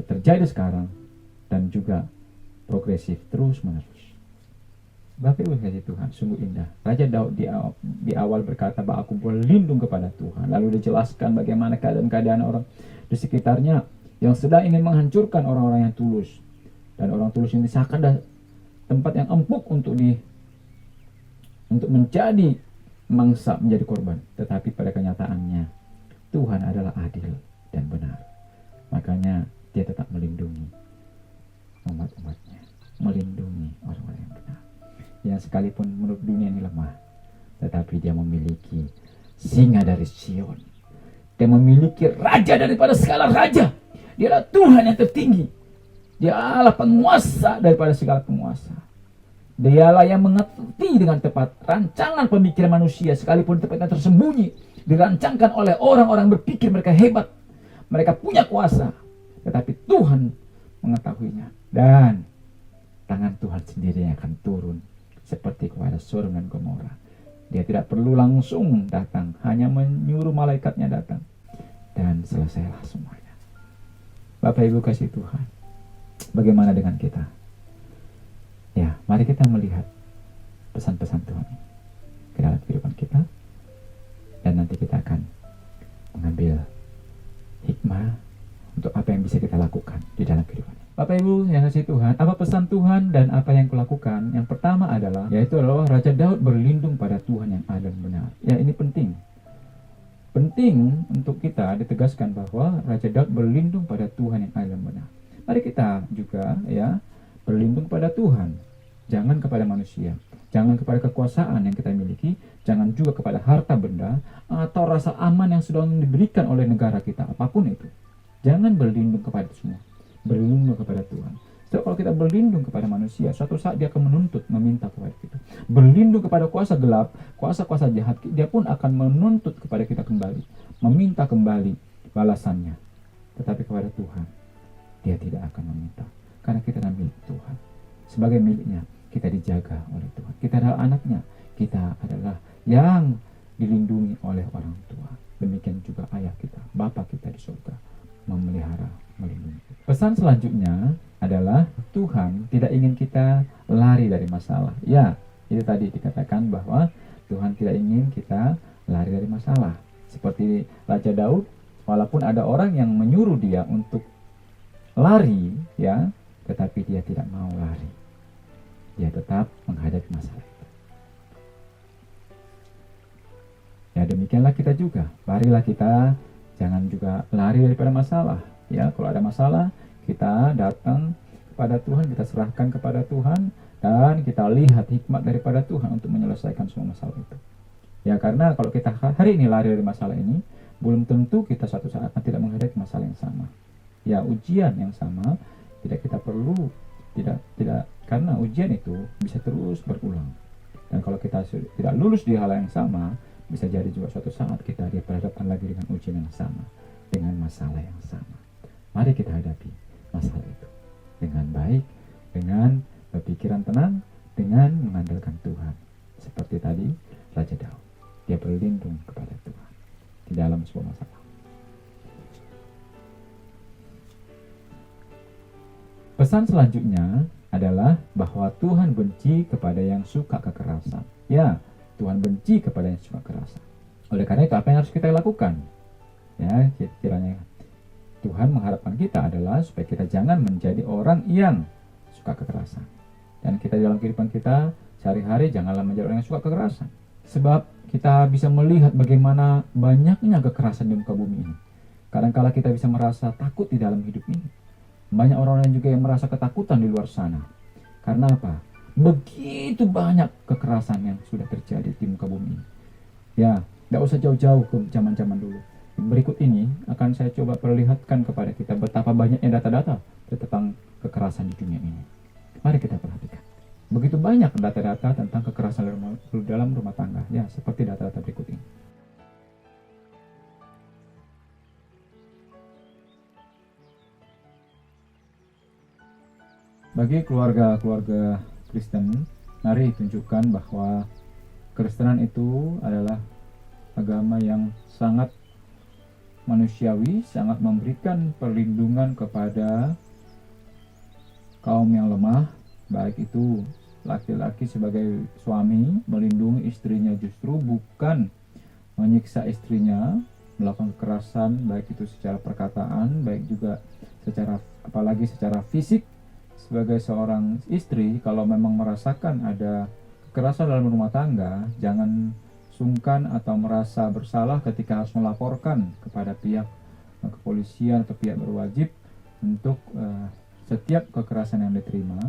terjadi sekarang dan juga progresif terus menerus. Bapak Ibu kasih Tuhan, sungguh indah. Raja Daud di awal berkata bahwa aku berlindung kepada Tuhan. Lalu dijelaskan bagaimana keadaan-keadaan orang di sekitarnya yang sedang ingin menghancurkan orang-orang yang tulus. Dan orang tulus ini seakan tempat yang empuk untuk menjadi mangsa, menjadi korban. Tetapi pada kenyataannya Tuhan adalah adil dan benar. Makanya dia tetap melindungi umat-umatnya, melindungi orang-orang yang benar. Yang sekalipun menurut dunia ini lemah, tetapi dia memiliki singa dari Sion. Dia memiliki raja daripada segala raja. Dia adalah Tuhan yang tertinggi. Dia adalah penguasa daripada segala penguasa. Dialah yang mengerti dengan tepat rancangan pemikiran manusia, sekalipun tempatnya tersembunyi, dirancangkan oleh orang-orang berpikir mereka hebat, mereka punya kuasa, tetapi Tuhan mengetahuinya, dan tangan Tuhan sendiri yang akan turun seperti kepada Sodom dan Gomora. Dia tidak perlu langsung datang, hanya menyuruh malaikatnya datang, dan selesailah semuanya. Bapak Ibu kasih Tuhan, bagaimana dengan kita? Ya, mari kita melihat pesan-pesan Tuhan ini ke dalam kehidupan kita, dan nanti kita akan mengambil hikmah untuk apa yang bisa kita lakukan di dalam kehidupan. Bapak Ibu yang kasih Tuhan, apa pesan Tuhan dan apa yang kulakukan? Yang pertama adalah, yaitu adalah Raja Daud berlindung pada Tuhan yang adil dan benar. Ya, ini penting. Penting untuk kita ditegaskan bahwa Raja Daud berlindung pada Tuhan yang adil dan benar. Mari kita juga ya berlindung pada Tuhan, jangan kepada manusia, jangan kepada kekuasaan yang kita miliki, jangan juga kepada harta benda atau rasa aman yang sudah diberikan oleh negara kita, apapun itu. Jangan berlindung kepada itu semua, berlindung kepada Tuhan. Sebab kalau kita berlindung kepada manusia, suatu saat dia akan menuntut, meminta kepada kita. Berlindung kepada kuasa gelap, kuasa-kuasa jahat, dia pun akan menuntut kepada kita kembali, meminta kembali balasannya. Tetapi kepada Tuhan, dia tidak akan meminta, karena kita adalah milik Tuhan. Sebagai miliknya, kita dijaga oleh Tuhan. Kita adalah anaknya, kita adalah yang dilindungi oleh orang tua. Demikian juga ayah kita, Bapa kita di surga, memelihara, melindungi. Pesan selanjutnya adalah Tuhan tidak ingin kita lari dari masalah. Ya, itu tadi dikatakan bahwa Tuhan tidak ingin kita lari dari masalah. Seperti Raja Daud, walaupun ada orang yang menyuruh dia untuk lari, ya, tetapi dia tidak mau lari. Dia tetap menghadapi masalah itu. Ya, demikianlah kita juga. Marilah kita jangan juga lari daripada masalah. Ya, kalau ada masalah, kita datang kepada Tuhan, kita serahkan kepada Tuhan, dan kita lihat hikmat daripada Tuhan untuk menyelesaikan semua masalah itu. Ya, karena kalau kita hari ini lari dari masalah ini, belum tentu kita suatu saat akan tidak menghadapi masalah yang sama. Ya, ujian yang sama tidak kita perlu, tidak karena ujian itu bisa terus berulang. Dan kalau kita tidak lulus di hal yang sama, bisa jadi juga suatu saat kita dihadapkan lagi dengan ujian yang sama, dengan masalah yang sama. Mari kita hadapi masalah itu dengan baik, dengan berpikiran tenang, dengan mengandalkan Tuhan. Seperti tadi Raja Daud, dia berlindung kepada Tuhan di dalam sebuah masalah. Pesan selanjutnya adalah bahwa Tuhan benci kepada yang suka kekerasan. Ya, Tuhan benci kepada yang suka kekerasan. Oleh karena itu, apa yang harus kita lakukan? Ya, kiranya Tuhan mengharapkan kita adalah supaya kita jangan menjadi orang yang suka kekerasan. Dan kita dalam kehidupan kita sehari-hari janganlah menjadi orang yang suka kekerasan. Sebab kita bisa melihat bagaimana banyaknya kekerasan di muka bumi ini. Kadang-kala kita bisa merasa takut di dalam hidup ini. Banyak orang lain juga yang merasa ketakutan di luar sana. Karena apa? Begitu banyak kekerasan yang sudah terjadi di muka bumi ini. Ya, tidak usah jauh-jauh ke zaman-zaman dulu. Berikut ini akan saya coba perlihatkan kepada kita betapa banyaknya data-data tentang kekerasan di dunia ini. Mari kita perhatikan. Begitu banyak data-data tentang kekerasan dalam rumah tangga, ya, seperti data-data berikut ini. Bagi keluarga-keluarga Kristen, mari tunjukkan bahwa Kristenan itu adalah agama yang sangat manusiawi, sangat memberikan perlindungan kepada kaum yang lemah, baik itu laki-laki sebagai suami melindungi istrinya, justru bukan menyiksa istrinya, melakukan kekerasan baik itu secara perkataan, baik juga apalagi secara fisik. Sebagai seorang istri, kalau memang merasakan ada kekerasan dalam rumah tangga, jangan sungkan atau merasa bersalah ketika harus melaporkan kepada pihak kepolisian atau pihak berwajib untuk setiap kekerasan yang diterima,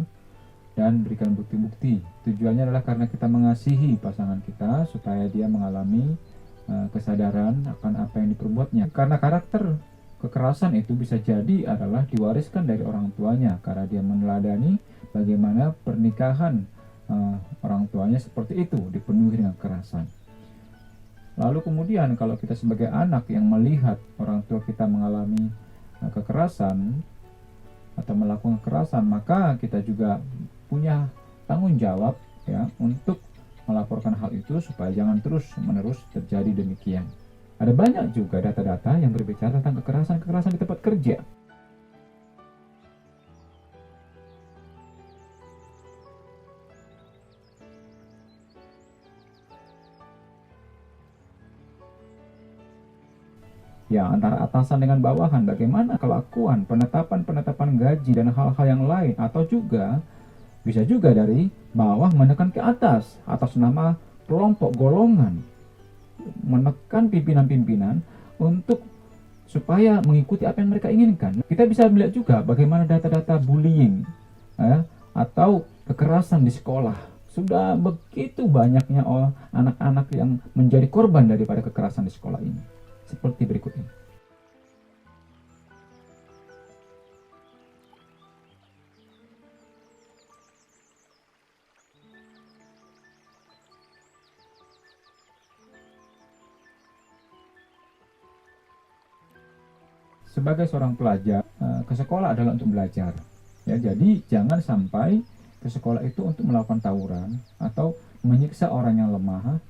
dan berikan bukti-bukti. Tujuannya adalah karena kita mengasihi pasangan kita supaya dia mengalami kesadaran akan apa yang diperbuatnya. Karena karakter kekerasan itu bisa jadi adalah diwariskan dari orang tuanya, karena dia meneladani bagaimana pernikahan orang tuanya seperti itu, dipenuhi dengan kekerasan. Lalu kemudian kalau kita sebagai anak yang melihat orang tua kita mengalami kekerasan atau melakukan kekerasan, maka kita juga punya tanggung jawab, ya, untuk melaporkan hal itu supaya jangan terus-menerus terjadi demikian. Ada banyak juga data-data yang berbicara tentang kekerasan di tempat kerja. Ya, antara atasan dengan bawahan, bagaimana kelakuan, penetapan gaji, dan hal-hal yang lain. Atau juga, bisa juga dari bawah menekan ke atas nama kelompok, golongan. Menekan pimpinan-pimpinan untuk supaya mengikuti apa yang mereka inginkan. Kita bisa melihat juga bagaimana data-data bullying atau kekerasan di sekolah. Sudah begitu banyaknya anak-anak yang menjadi korban daripada kekerasan di sekolah ini. Seperti berikut ini. Sebagai seorang pelajar, ke sekolah adalah untuk belajar. Ya, jadi jangan sampai ke sekolah itu untuk melakukan tawuran atau menyiksa orang yang lemah,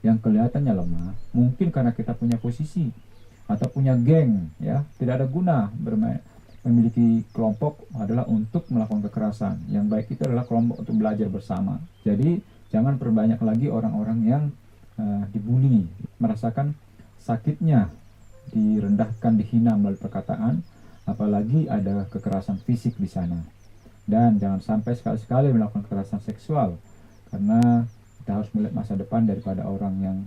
yang kelihatannya lemah, mungkin karena kita punya posisi atau punya geng, ya. Tidak ada guna memiliki kelompok adalah untuk melakukan kekerasan. Yang baik itu adalah kelompok untuk belajar bersama. Jadi jangan perbanyak lagi orang-orang yang dibully, merasakan sakitnya, direndahkan, dihina melalui perkataan, apalagi ada kekerasan fisik di sana. Dan jangan sampai sekali-sekali melakukan kekerasan seksual, karena kita harus melihat masa depan daripada orang yang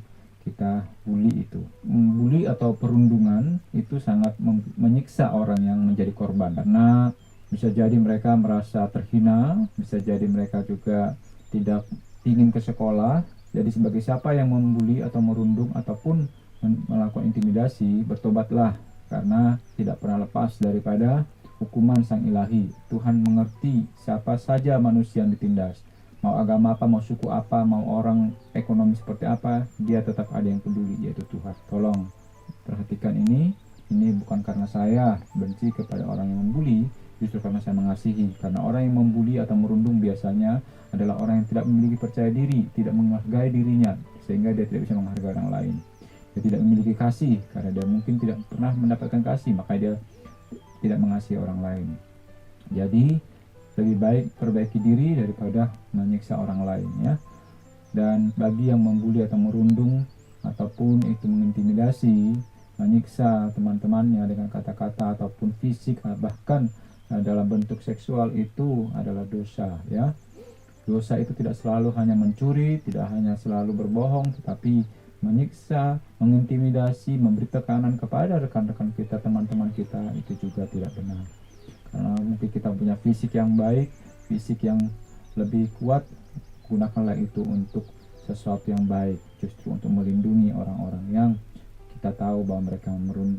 kita bully itu. Bully atau perundungan itu sangat menyiksa orang yang menjadi korban, karena bisa jadi mereka merasa terhina, bisa jadi mereka juga tidak ingin ke sekolah. Jadi sebagai siapa yang membuli atau merundung ataupun melakukan intimidasi, bertobatlah, karena tidak pernah lepas daripada hukuman Sang Ilahi. Tuhan mengerti siapa saja manusia yang ditindas, mau agama apa, mau suku apa, mau orang ekonomi seperti apa, dia tetap ada yang peduli, yaitu Tuhan. Tolong perhatikan ini bukan karena saya benci kepada orang yang membuli, justru karena saya mengasihi. Karena orang yang membuli atau merundung biasanya adalah orang yang tidak memiliki percaya diri, tidak menghargai dirinya, sehingga dia tidak bisa menghargai orang lain. Dia tidak memiliki kasih, karena dia mungkin tidak pernah mendapatkan kasih, maka dia tidak mengasihi orang lain. Jadi lebih baik perbaiki diri daripada menyiksa orang lain, ya. Dan bagi yang membuli atau merundung ataupun itu mengintimidasi, menyiksa teman-temannya dengan kata-kata ataupun fisik, bahkan dalam bentuk seksual, itu adalah dosa, ya. Dosa itu tidak selalu hanya mencuri, tidak hanya selalu berbohong, tetapi menyiksa, mengintimidasi, memberi tekanan kepada rekan-rekan kita, teman-teman kita, itu juga tidak benar. Karena mungkin kita punya fisik yang baik, fisik yang lebih kuat, gunakanlah itu untuk sesuatu yang baik, justru untuk melindungi orang-orang yang kita tahu bahwa mereka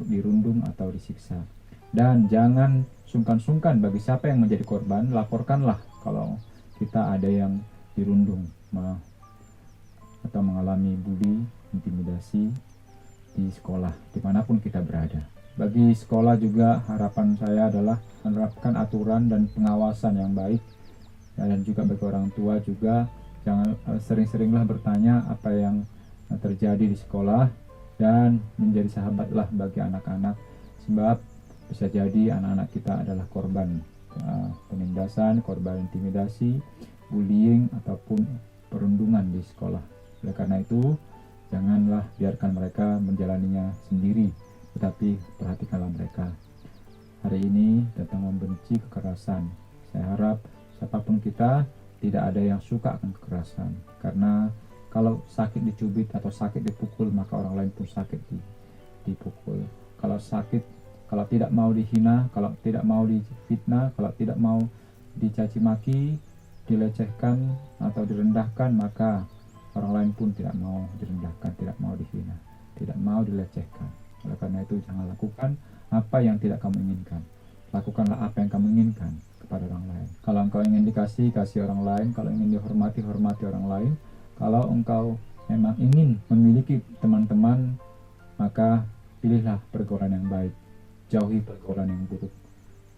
dirundung atau disiksa. Dan jangan sungkan-sungkan bagi siapa yang menjadi korban, laporkanlah kalau kita ada yang dirundung atau mengalami bully, intimidasi di sekolah, dimanapun kita berada. Bagi sekolah juga harapan saya adalah menerapkan aturan dan pengawasan yang baik, dan juga bagi orang tua juga jangan sering-seringlah bertanya apa yang terjadi di sekolah, dan menjadi sahabatlah bagi anak-anak, sebab bisa jadi anak-anak kita adalah korban penindasan, korban intimidasi, bullying ataupun perundungan di sekolah. Oleh karena itu, janganlah biarkan mereka menjalaninya sendiri, tetapi perhatikanlah mereka. Hari ini tentang membenci kekerasan. Saya harap siapapun kita tidak ada yang suka akan kekerasan, karena kalau sakit dicubit atau sakit dipukul, maka orang lain pun sakit dipukul. Kalau sakit, kalau tidak mau dihina, kalau tidak mau difitnah, kalau tidak mau dicaci maki, dilecehkan atau direndahkan, maka orang lain pun tidak mau direndahkan, tidak mau dihina, tidak mau dilecehkan. Oleh karena itu, jangan lakukan apa yang tidak kamu inginkan. Lakukanlah apa yang kamu inginkan kepada orang lain. Kalau engkau ingin dikasih, kasih orang lain. Kalau ingin dihormati, hormati orang lain. Kalau engkau memang ingin memiliki teman-teman, maka pilihlah pergaulan yang baik. Jauhi pergaulan yang buruk.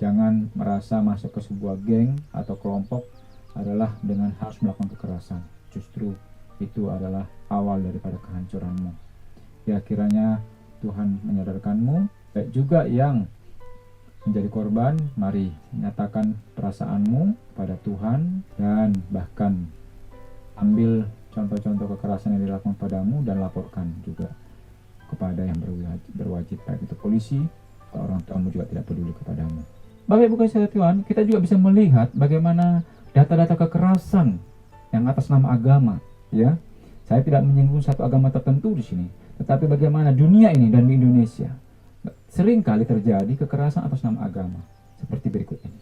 Jangan merasa masuk ke sebuah geng atau kelompok adalah dengan harus melakukan kekerasan. Justru itu adalah awal daripada kehancuranmu. Ya, kiranya Tuhan menyadarkanmu, baik juga yang menjadi korban, mari nyatakan perasaanmu pada Tuhan, dan bahkan ambil contoh-contoh kekerasan yang dilakukan padamu dan laporkan juga kepada yang berwajib, baik itu polisi atau orang tuamu juga tidak peduli kepadamu. Bapak Ibu kasih Tuhan, kita juga bisa melihat bagaimana data-data kekerasan yang atas nama agama, ya. Saya tidak menyinggung satu agama tertentu di sini, tetapi bagaimana dunia ini dan di Indonesia sering kali terjadi kekerasan atas nama agama, seperti berikut ini.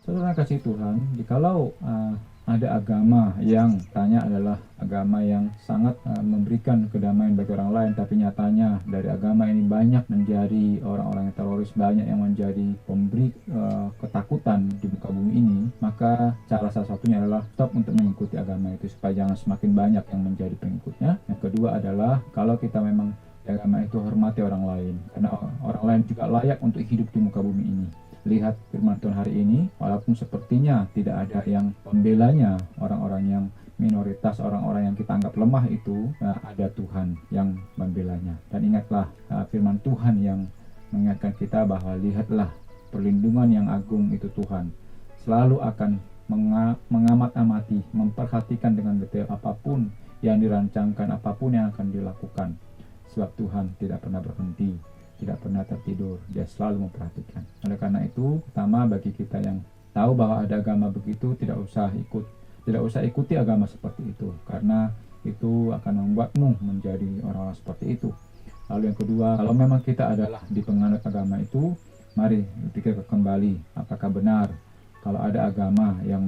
Saudara kasih Tuhan, jikalau ada agama yang tanya adalah agama yang sangat memberikan kedamaian bagi orang lain, tapi nyatanya dari agama ini banyak menjadi orang-orang yang teroris, banyak yang menjadi pemberi ketakutan di muka bumi ini, maka cara salah satunya adalah stop untuk mengikuti agama itu supaya jangan semakin banyak yang menjadi pengikutnya. Yang kedua adalah kalau kita memang agama itu, hormati orang lain, karena orang lain juga layak untuk hidup di muka bumi ini. Lihat firman Tuhan hari ini, walaupun sepertinya tidak ada yang membelanya, orang-orang yang minoritas, orang-orang yang kita anggap lemah itu, ada Tuhan yang membelanya. Dan ingatlah firman Tuhan yang mengingatkan kita bahwa lihatlah perlindungan yang agung itu Tuhan selalu akan mengamat-amati, memperhatikan dengan detail apapun yang dirancangkan, apapun yang akan dilakukan. Sebab Tuhan tidak pernah berhenti, tidak pernah tertidur, dia selalu memperhatikan. Oleh karena itu, pertama bagi kita yang tahu bahwa ada agama begitu, tidak usah ikuti agama seperti itu, karena itu akan membuatmu menjadi orang-orang seperti itu. Lalu yang kedua, kalau memang kita adalah di penganut agama itu, mari pikirkan kembali apakah benar kalau ada agama yang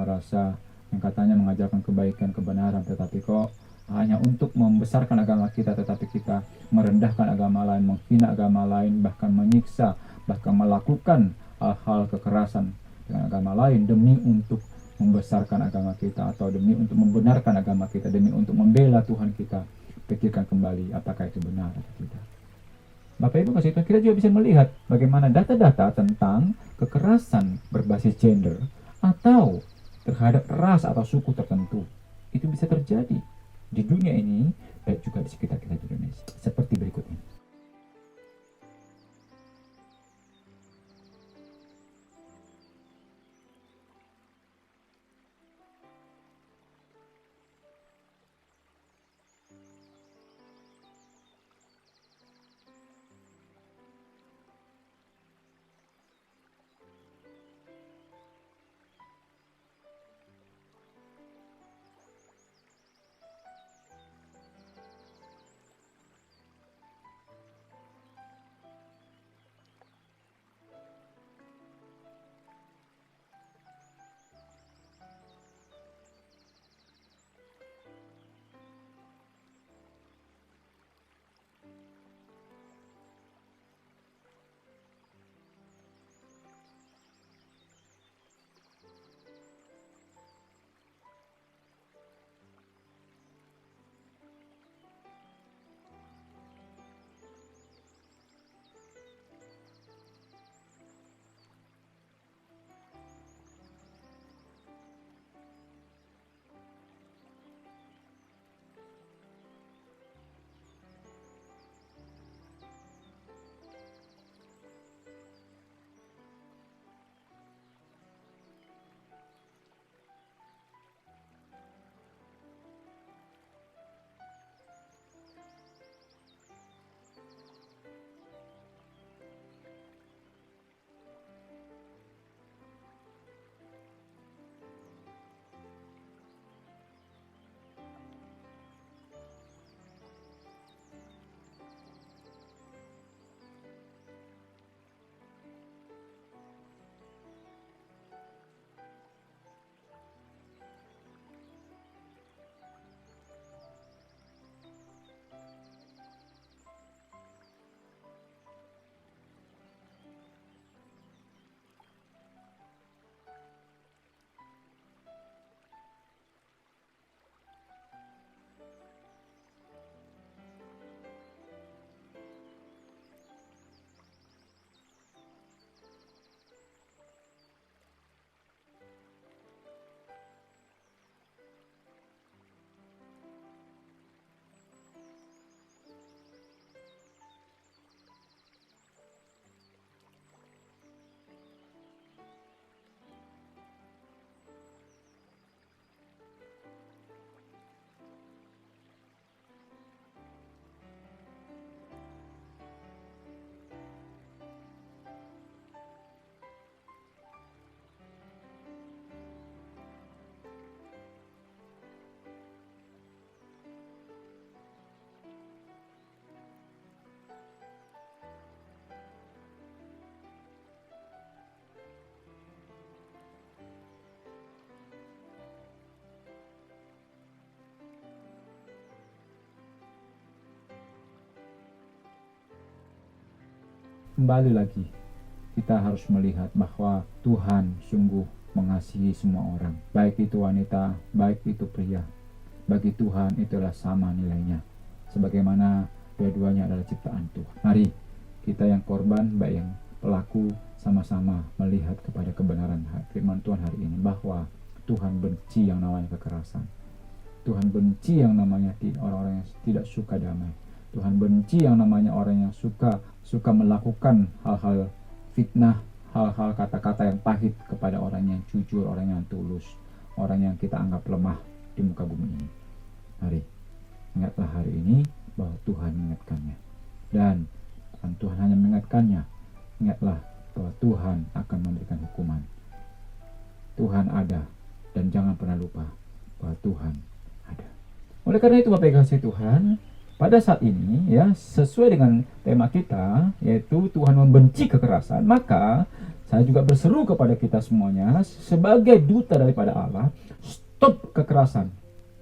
katanya mengajarkan kebaikan, kebenaran, tetapi kok hanya untuk membesarkan agama kita, tetapi kita merendahkan agama lain, menghina agama lain, bahkan menyiksa, bahkan melakukan hal-hal kekerasan dengan agama lain demi untuk membesarkan agama kita, atau demi untuk membenarkan agama kita, demi untuk membela Tuhan kita. Pikirkan kembali apakah itu benar atau tidak. Bapak Ibu kasih Tuhan, kita juga bisa melihat bagaimana data-data tentang kekerasan berbasis gender atau terhadap ras atau suku tertentu itu bisa terjadi di dunia ini, baik juga di sekitar kita di Indonesia. Seperti berikut ini. kembali lagi kita harus melihat bahwa Tuhan sungguh mengasihi semua orang, baik itu wanita, baik itu pria. Bagi Tuhan itulah sama nilainya, sebagaimana dua-duanya adalah ciptaan Tuhan. Mari kita yang korban, baik yang pelaku, sama-sama melihat kepada kebenaran firman Tuhan hari ini, bahwa Tuhan benci yang namanya kekerasan. Tuhan benci yang namanya orang-orang yang tidak suka damai. Tuhan benci yang namanya orang yang suka melakukan hal-hal fitnah, hal-hal kata-kata yang pahit kepada orang yang jujur, orang yang tulus, orang yang kita anggap lemah di muka bumi ini. Mari, ingatlah hari ini bahwa Tuhan mengingatkannya. Dan Tuhan hanya mengingatkannya, ingatlah bahwa Tuhan akan memberikan hukuman. Tuhan ada, dan jangan pernah lupa bahwa Tuhan ada. Oleh karena itu Bapak Ibu kasih Tuhan, pada saat ini ya, sesuai dengan tema kita, yaitu Tuhan membenci kekerasan, maka saya juga berseru kepada kita semuanya sebagai duta daripada Allah, stop kekerasan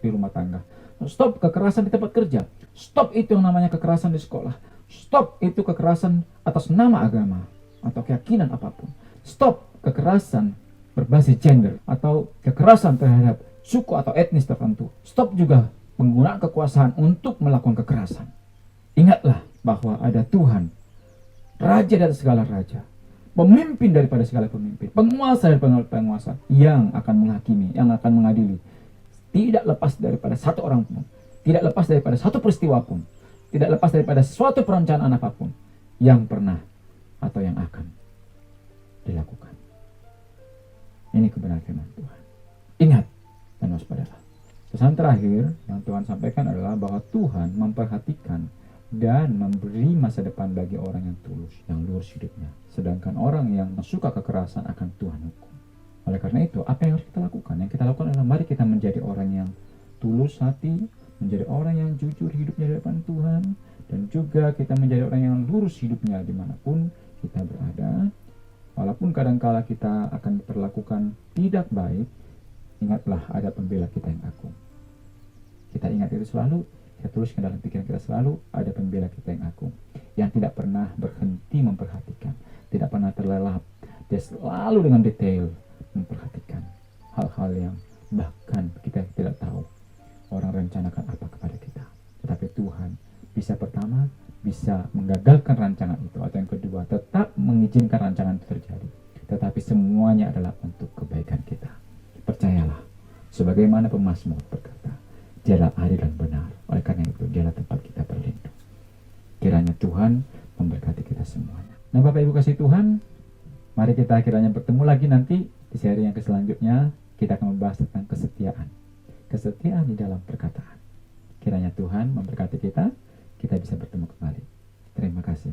di rumah tangga, stop kekerasan di tempat kerja, stop itu yang namanya kekerasan di sekolah, stop itu kekerasan atas nama agama atau keyakinan apapun, stop kekerasan berbasis gender atau kekerasan terhadap suku atau etnis tertentu, stop juga penggunaan kekuasaan untuk melakukan kekerasan. Ingatlah bahwa ada Tuhan, Raja dari segala raja, pemimpin daripada segala pemimpin, penguasa dari penguasa, yang akan menghakimi, yang akan mengadili, tidak lepas daripada satu orang pun, tidak lepas daripada satu peristiwa pun, tidak lepas daripada suatu perencanaan apapun yang pernah atau yang akan dilakukan. Ini kebenaran firman Tuhan. Ingat dan waspadalah. Pesan terakhir yang Tuhan sampaikan adalah bahwa Tuhan memperhatikan dan memberi masa depan bagi orang yang tulus, yang lurus hidupnya. Sedangkan orang yang suka kekerasan akan Tuhan hukum. Oleh karena itu, apa yang harus kita lakukan? Yang kita lakukan adalah mari kita menjadi orang yang tulus hati, menjadi orang yang jujur hidupnya di depan Tuhan, dan juga kita menjadi orang yang lurus hidupnya dimanapun kita berada. Walaupun kadangkala kita akan diperlakukan tidak baik, ingatlah ada pembela kita yang agung. Kita ingat itu selalu, kita tuliskan dalam pikiran kita selalu, ada pembela kita yang agung, yang tidak pernah berhenti memperhatikan, tidak pernah terlelap. Dia selalu dengan detail memperhatikan hal-hal yang bahkan kita tidak tahu orang rencanakan apa kepada kita. Tetapi Tuhan bisa pertama, bisa menggagalkan rancangan itu, atau yang kedua, tetap mengizinkan rancangan itu terjadi. Tetapi semuanya adalah untuk kebaikan kita. Percayalah, sebagaimana pemazmur berkata, Dialah adil dan benar. Oleh karena itu, Dialah tempat kita berlindung. Kiranya Tuhan memberkati kita semuanya. Nah, Bapak Ibu kasih Tuhan, mari kita kiranya bertemu lagi nanti di seri yang selanjutnya. Kita akan membahas tentang kesetiaan. Kesetiaan di dalam perkataan. Kiranya Tuhan memberkati kita bisa bertemu kembali. Terima kasih.